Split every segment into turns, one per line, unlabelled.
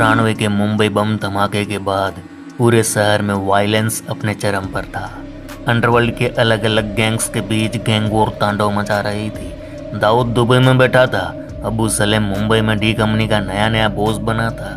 93 के मुंबई बम धमाके के बाद पूरे शहर में वायलेंस अपने चरम पर था। अंडरवर्ल्ड के अलग अलग गैंग्स के बीच गैंग वॉर तांडव मचा रही थी। दाऊद दुबई में बैठा था, अबू सलेम मुंबई में डी कंपनी का नया बॉस बना था।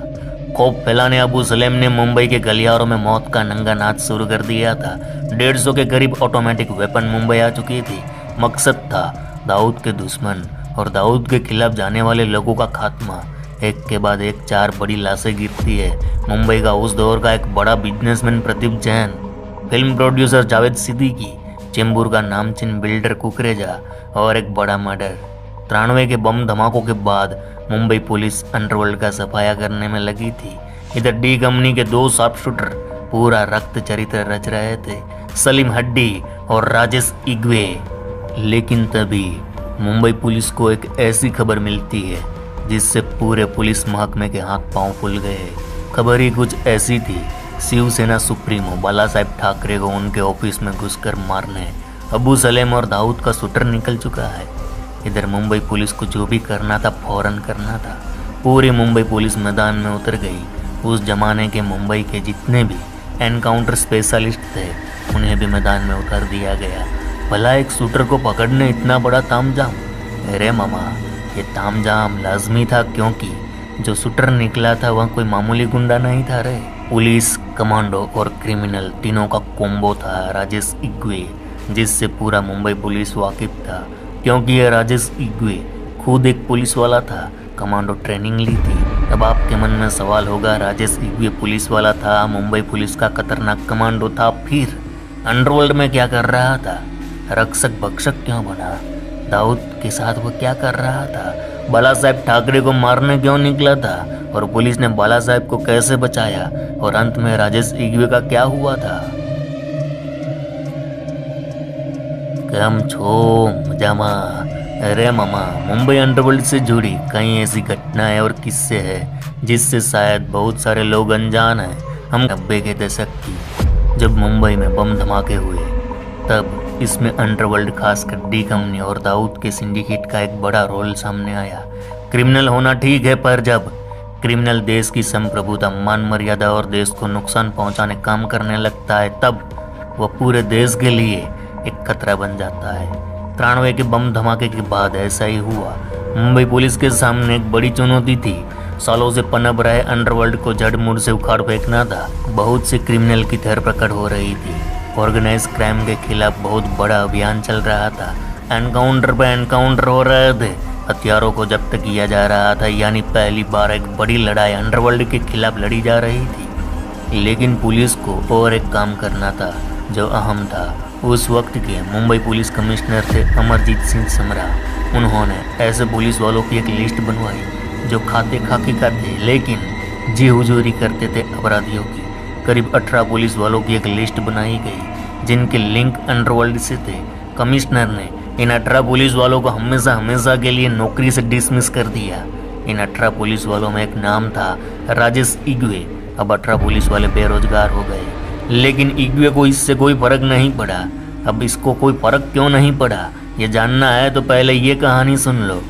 खौफ फैलाने अबू सलेम ने मुंबई के गलियारों में मौत का नंगा नाच शुरू कर दिया था। 150 के करीब ऑटोमेटिक वेपन मुंबई आ चुकी थी। मकसद था दाऊद के दुश्मन और दाऊद के खिलाफ जाने वाले लोगों का खात्मा। एक के बाद एक 4 बड़ी लाशें गिरती है। मुंबई का उस दौर का एक बड़ा businessman Pradeep Jain, film producer Javed Siddiqui, Chembur का नामचीन बिल्डर कुकरेजा और एक बड़ा मर्डर। 93 के बम धमाकों के बाद मुंबई पुलिस अंडरवर्ल्ड का सफाया करने में लगी थी। इधर डी कंपनी के 2 शार्प शूटर पूरा रक्त चरित्र रच रहे थे, सलीम हड्डी और राजेश इग्वे। लेकिन तभी मुंबई पुलिस को एक ऐसी खबर मिलती है जिससे पूरे पुलिस महकमे के हाथ पांव फूल गए। खबर ही कुछ ऐसी थी, शिवसेना सुप्रीमो बाला साहेब ठाकरे को उनके ऑफिस में घुसकर मारने अबू सलेम और दाऊद का शूटर निकल चुका है। इधर मुंबई पुलिस को जो भी करना था फौरन करना था। पूरी मुंबई पुलिस मैदान में उतर गई। उस जमाने के मुंबई के जितने भी एनकाउंटर स्पेशलिस्ट थे उन्हें भी मैदान में उतार दिया गया। भला एक शूटर को पकड़ने इतना बड़ा तामझाम? अरे मामा, ये तामझाम लाजमी था, क्योंकि जो शूटर निकला था वह कोई मामूली गुंडा नहीं था रे। पुलिस, कमांडो और क्रिमिनल तीनों का कॉम्बो था राजेश इग्वे, जिससे पूरा मुंबई पुलिस वाकिफ था, क्योंकि यह राजेश इग्वे खुद एक पुलिस वाला था। कमांडो ट्रेनिंग ली थी। अब आपके मन में सवाल होगा, राजेश इग्वे पुलिस वाला था, मुंबई पुलिस का खतरनाक कमांडो था, फिर अंडरवर्ल्ड में क्या कर रहा था? रक्षक भक्षक क्यों बना? दाऊद के साथ वो क्या कर रहा था? बाला साहेब ठाकरे को मारने क्यों निकला था? और पुलिस ने बाला साहेब को कैसे बचाया? और अंत में राजेश इग्वे का क्या हुआ था? कम छो मजामा। अरे मामा, मुंबई अंडरवर्ल्ड से जुड़ी कई ऐसी घटनाएं और किस्से हैं जिससे शायद बहुत सारे लोग अनजान हैं। हम 90 के दशक की जब मुंबई में बम धमाके हुए, तब इसमें अंडरवर्ल्ड खासकर डी कंपनी और दाऊद के सिंडिकेट का एक बड़ा रोल सामने आया। क्रिमिनल होना ठीक है, पर जब क्रिमिनल देश की संप्रभुता, मान मर्यादा और देश को नुकसान पहुंचाने काम करने लगता है, तब वह पूरे देश के लिए एक खतरा बन जाता है। 93 के बम धमाके के बाद ऐसा ही हुआ। मुंबई पुलिस के सामने एक बड़ी चुनौती थी। सालों से पनप रहे अंडरवर्ल्ड को जड़ मूड़ से उखाड़ फेंकना था। बहुत से क्रिमिनल की धरपकड़ हो रही थी। ऑर्गेनाइज क्राइम के खिलाफ बहुत बड़ा अभियान चल रहा था। एनकाउंटर पे एनकाउंटर हो रहे थे। हथियारों को जब्त किया जा रहा था, यानी पहली बार एक बड़ी लड़ाई अंडरवर्ल्ड के खिलाफ लड़ी जा रही थी। लेकिन पुलिस को और एक काम करना था जो अहम था। उस वक्त के मुंबई पुलिस कमिश्नर थे अमरजीत सिंह समरा। उन्होंने ऐसे पुलिस वालों की एक लिस्ट बनवाई जो खाते खाकी का थे, लेकिन जी हुजूरी करते थे अपराधियों की। करीब 18 पुलिस वालों की एक लिस्ट बनाई गई जिनके लिंक अंडरवर्ल्ड से थे। कमिश्नर ने इन 18 पुलिस वालों को हमेशा के लिए नौकरी से डिसमिस कर दिया। इन 18 पुलिस वालों में एक नाम था राजेश इग्वे। अब 18 पुलिस वाले बेरोजगार हो गए, लेकिन इग्वे को इससे कोई फर्क नहीं पड़ा। अब इसको कोई फर्क क्यों नहीं पड़ा, ये जानना है तो पहले ये कहानी सुन लो।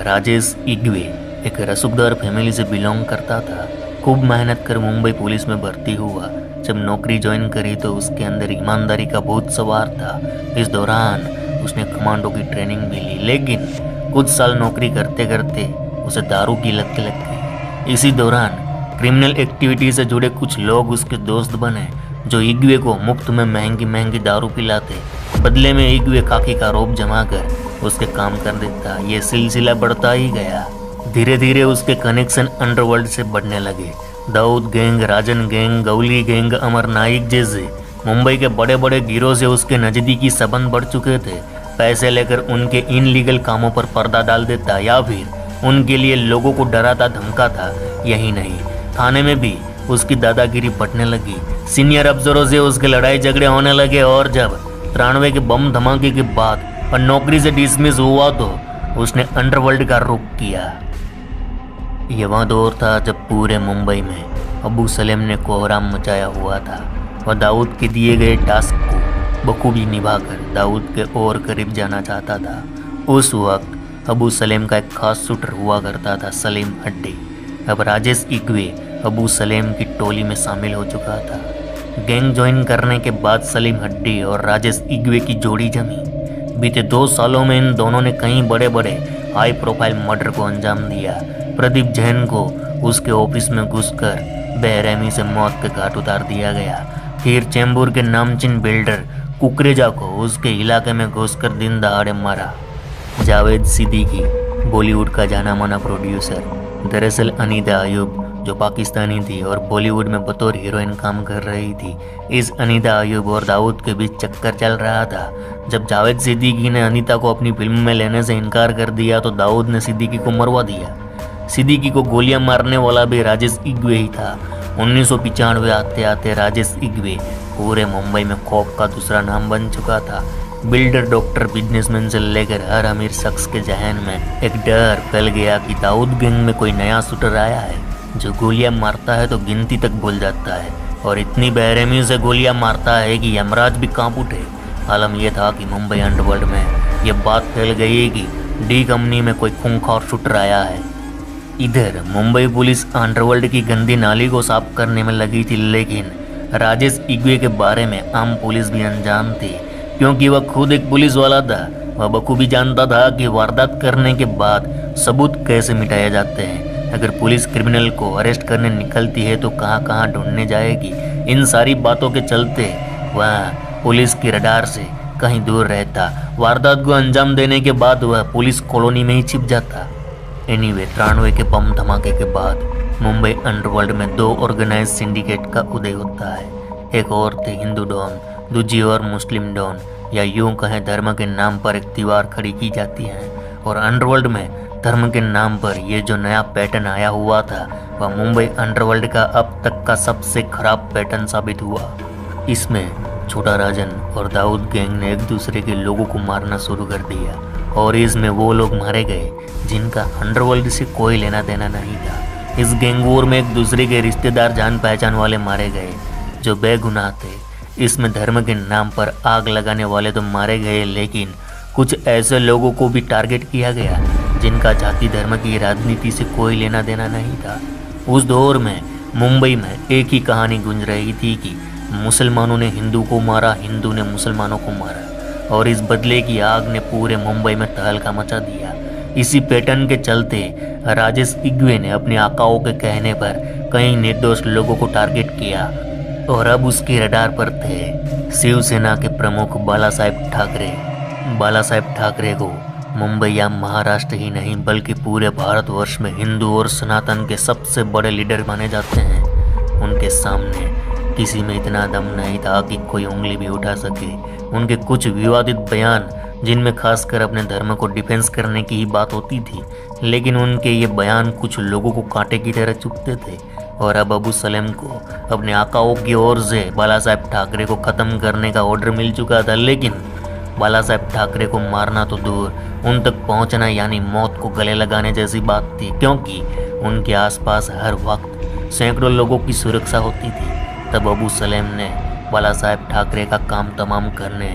राजेश इग्वे एक रसूखदार फैमिली से बिलोंग करता था। खूब मेहनत कर मुंबई पुलिस में भर्ती हुआ। जब नौकरी ज्वाइन करी तो उसके अंदर ईमानदारी का भूत सवार था। इस दौरान उसने कमांडो की ट्रेनिंग भी ली, लेकिन कुछ साल नौकरी करते करते उसे दारू की लत लग गई। इसी दौरान क्रिमिनल एक्टिविटी से जुड़े कुछ लोग उसके दोस्त बने जो इग्वे को मुफ्त में महंगी दारू पिलाते। बदले में इग्वे खाकी का रौब जमा कर उसके काम कर देता। ये सिलसिला बढ़ता ही गया। धीरे धीरे उसके कनेक्शन अंडरवर्ल्ड से बढ़ने लगे। दाऊद गैंग, राजन गैंग, गौली गैंग, अमर नाइक जैसे मुंबई के बड़े बड़े गिरोह से उसके नज़दीकी संबंध बढ़ चुके थे। पैसे लेकर उनके इनलीगल कामों पर पर्दा डाल देता या फिर उनके लिए लोगों को डराता धमकाता। यही नहीं, थाने में भी उसकी दादागिरी बढ़ने लगी। सीनियर अफसरों से उसके लड़ाई झगड़े होने लगे और जब 93 के बम धमाके के बाद और नौकरी से डिसमिस हुआ तो उसने अंडरवर्ल्ड का रुख किया। यह वह दौर था जब पूरे मुंबई में अबू सलेम ने कोहराम मचाया हुआ था। वह दाऊद के दिए गए टास्क को बखूबी निभाकर दाऊद के और करीब जाना चाहता था। उस वक्त अबू सलेम का एक खास शूटर हुआ करता था, सलीम हड्डी। अब राजेश इग्वे अबू सलेम की टोली में शामिल हो चुका था। गैंग ज्वाइन करने के बाद सलीम हड्डी और राजेश इग्वे की जोड़ी जमी। बीते 2 सालों में इन दोनों ने कई बड़े बड़े हाई प्रोफाइल मर्डर को अंजाम दिया। प्रदीप जैन को उसके ऑफिस में घुसकर बेरहमी से मौत के घाट उतार दिया गया। फिर चेंबूर के नामचीन बिल्डर कुकरेजा को उसके इलाके में घुसकर दिन दहाड़े मारा। जावेद सिद्दीकी बॉलीवुड का जाना माना प्रोड्यूसर, दरअसल अनीता अयूब जो पाकिस्तानी थी और बॉलीवुड में बतौर हीरोइन काम कर रही थी, इस अनीता अयूब और दाऊद के बीच चक्कर चल रहा था। जब जावेद सिद्दीकी ने अनीता को अपनी फिल्म में लेने से इनकार कर दिया तो दाऊद ने सिद्दीकी को मरवा दिया। सिद्दीकी को गोलियां मारने वाला भी राजेश इग्वे ही था। 1995 आते आते राजेश इग्वे पूरे मुंबई में खौफ का दूसरा नाम बन चुका था। बिल्डर, डॉक्टर, बिजनेसमैन से लेकर हर अमीर शख्स के जहन में एक डर फैल गया कि दाऊद गैंग में कोई नया शूटर आया है जो गोलियां मारता है तो गिनती तक भूल जाता है और इतनी बेरहमी से गोलियां मारता है कि यमराज भी कांप उठे। आलम यह था कि मुंबई अंडरवर्ल्ड में यह बात फैल गई कि डी कंपनी में कोई खूंखार शूटर आया है। इधर मुंबई पुलिस अंडरवर्ल्ड की गंदी नाली को साफ करने में लगी थी, लेकिन राजेश इग्वे के बारे में आम पुलिस भी अनजान थी, क्योंकि वह खुद एक पुलिस वाला था। वह बखूबी जानता था कि वारदात करने के बाद सबूत कैसे मिटाए जाते हैं। अगर पुलिस क्रिमिनल को अरेस्ट करने निकलती है तो कहाँ कहाँ ढूंढने जाएगी। इन सारी बातों के चलते वह पुलिस की रडार से कहीं दूर रहता। वारदात को अंजाम देने के बाद वह पुलिस कॉलोनी में ही छिप जाता। एनीवे, 93 के बम धमाके के बाद मुंबई अंडरवर्ल्ड में 2 ऑर्गेनाइज सिंडिकेट का उदय होता है। एक और थे हिंदू डॉन, दूसरी और मुस्लिम डॉन, या यूं कहें धर्म के नाम पर एक दीवार खड़ी की जाती है। और अंडरवर्ल्ड में धर्म के नाम पर यह जो नया पैटर्न आया हुआ था वह मुंबई अंडरवर्ल्ड का अब तक का सबसे खराब पैटर्न साबित हुआ। इसमें छोटा राजन और दाऊद गैंग ने एक दूसरे के लोगों को मारना शुरू कर दिया और इसमें वो लोग मारे गए जिनका अंडरवर्ल्ड से कोई लेना देना नहीं था। इस गैंग वॉर में एक दूसरे के रिश्तेदार, जान पहचान वाले मारे गए जो बेगुनाह थे। इसमें धर्म के नाम पर आग लगाने वाले तो मारे गए, लेकिन कुछ ऐसे लोगों को भी टारगेट किया गया जिनका जाति धर्म की राजनीति से कोई लेना देना नहीं था। उस दौर में मुंबई में एक ही कहानी गूंज रही थी कि मुसलमानों ने हिंदू को मारा, हिंदू ने मुसलमानों को मारा, और इस बदले की आग ने पूरे मुंबई में तहलका मचा दिया। इसी पैटर्न के चलते राजेश इग्वे ने अपने आकाओं के कहने पर कई निर्दोष लोगों को टारगेट किया और अब उसके रडार पर थे शिवसेना के प्रमुख बाला साहेब ठाकरे। बाला साहेब ठाकरे को मुंबई या महाराष्ट्र ही नहीं बल्कि पूरे भारतवर्ष में हिंदू और सनातन के सबसे बड़े लीडर माने जाते हैं। उनके सामने किसी में इतना दम नहीं था कि कोई उंगली भी उठा सके। उनके कुछ विवादित बयान, जिनमें खासकर अपने धर्म को डिफेंस करने की ही बात होती थी, लेकिन उनके ये बयान कुछ लोगों को कांटे की तरह चुभते थे। और अब अबू सलेम को अपने आकाओं की ओर से बाला साहेब ठाकरे को ख़त्म करने का ऑर्डर मिल चुका था, लेकिन बाला साहेब ठाकरे को मारना तो दूर, उन तक पहुंचना यानी मौत को गले लगाने जैसी बात थी, क्योंकि उनके आसपास हर वक्त सैकड़ों लोगों की सुरक्षा होती थी। तब अबू सलेम ने बाला साहेब ठाकरे का काम तमाम करने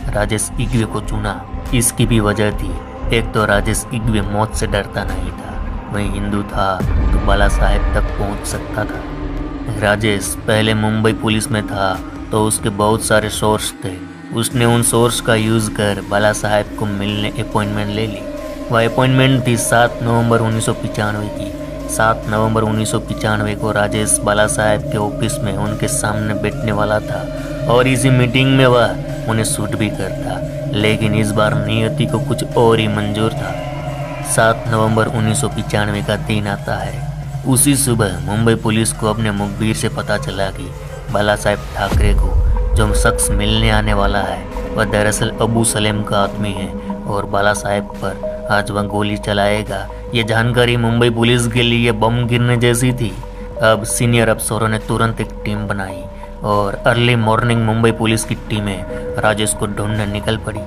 राजेश इग्वे को चुना। इसकी भी वजह थी, एक तो राजेश इग्वे मौत से डरता नहीं था, वहीं हिंदू था तो बाला साहेब तक पहुंच सकता था। राजेश पहले मुंबई पुलिस में था तो उसके बहुत सारे सोर्स थे। उसने उन सोर्स का यूज़ कर बाला साहेब को मिलने अपॉइंटमेंट ले ली। वह अपॉइंटमेंट थी 7 नवंबर 1995 की। 7 नवंबर 1995 को राजेश बाला साहेब के ऑफिस में उनके सामने बैठने वाला था और इसी मीटिंग में वह उन्हें शूट भी करता, लेकिन इस बार नियति को कुछ और ही मंजूर था। 7 नवंबर 1995 का दिन आता है। उसी सुबह मुंबई पुलिस को अपने मुखबिर से पता चला कि बाला साहेब ठाकरे को जो शख्स मिलने आने वाला है वह दरअसल अबू सलेम का आदमी है और बाला साहेब पर आज वह गोली चलाएगा। ये जानकारी मुंबई पुलिस के लिए बम गिरने जैसी थी। अब सीनियर अफसरों ने तुरंत एक टीम बनाई और अर्ली मॉर्निंग मुंबई पुलिस की टीमें राजेश को ढूंढने निकल पड़ी।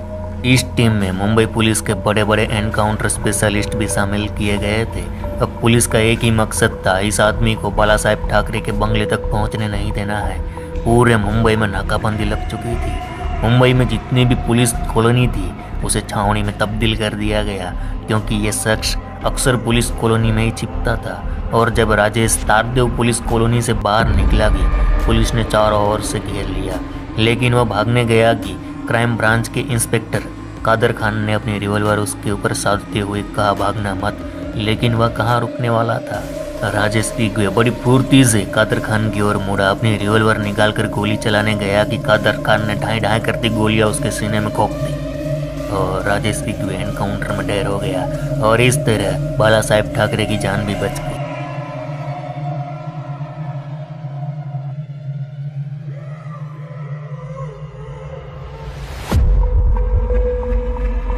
इस टीम में मुंबई पुलिस के बड़े बड़े एनकाउंटर स्पेशलिस्ट भी शामिल किए गए थे। अब पुलिस का एक ही मकसद था, इस आदमी को बाला साहेब ठाकरे के बंगले तक पहुंचने नहीं देना है। पूरे मुंबई में नाकाबंदी लग चुकी थी। मुंबई में जितनी भी पुलिस कॉलोनी थी उसे छावनी में तब्दील कर दिया गया, क्योंकि ये शख्स अक्सर पुलिस कॉलोनी में ही छिपता था। और जब राजेश तारदेव पुलिस कॉलोनी से बाहर निकला कि पुलिस ने चारों ओर से घेर लिया, लेकिन वह भागने गया कि क्राइम ब्रांच के इंस्पेक्टर कादर खान ने अपनी रिवॉल्वर उसके ऊपर साधते हुए कहा भागना मत, लेकिन वह कहाँ रुकने वाला था। राजेश भी बड़ी फुर्ती से कादर खान की ओर मुड़ा, अपनी रिवॉल्वर निकालकर गोली चलाने गया कि कादर खान ने ढाई ढाई करती गोलियां उसके सीने में घोंप दी और राजेश भी एनकाउंटर में ढेर हो गया और इस तरह बाला साहेब ठाकरे की जान भी बच गई।